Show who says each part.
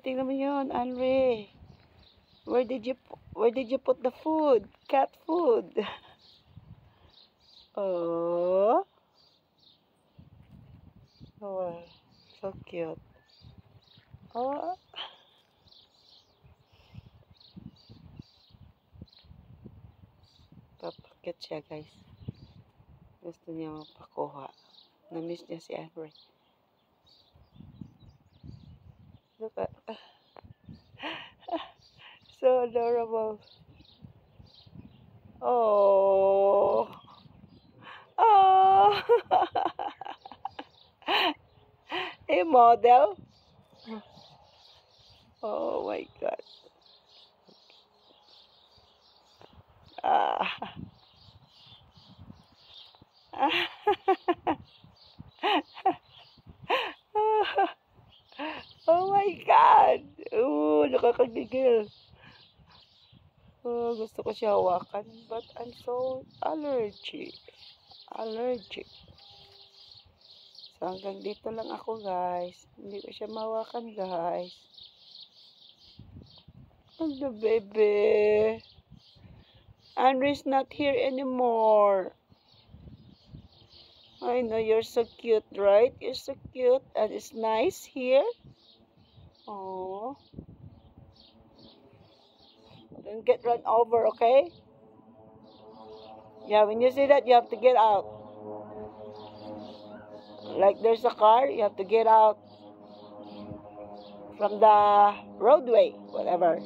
Speaker 1: tingnan mo yun, Andre. Where did you put the food? Cat food. Oh. Oh, so cute. Oh. Papakit siya, guys. Gusto niya mapakuha. Na-miss niya si Andre. Look at. So adorable. Oh. Oh. A model. Oh my God. Ah. Oh my God. Oh, nakakagigil. Oh, gusto ko siya hawakan, but I'm so allergic. So, hanggang dito lang ako, guys. Hindi ko siya mahawakan, guys. Hello, baby. Andre's not here anymore. I know you're so cute, right? You're so cute, and it's nice here. Oh, don't get run over, okay? Yeah, when you see that, you have to get out. Like there's a car, you have to get out from the roadway, whatever.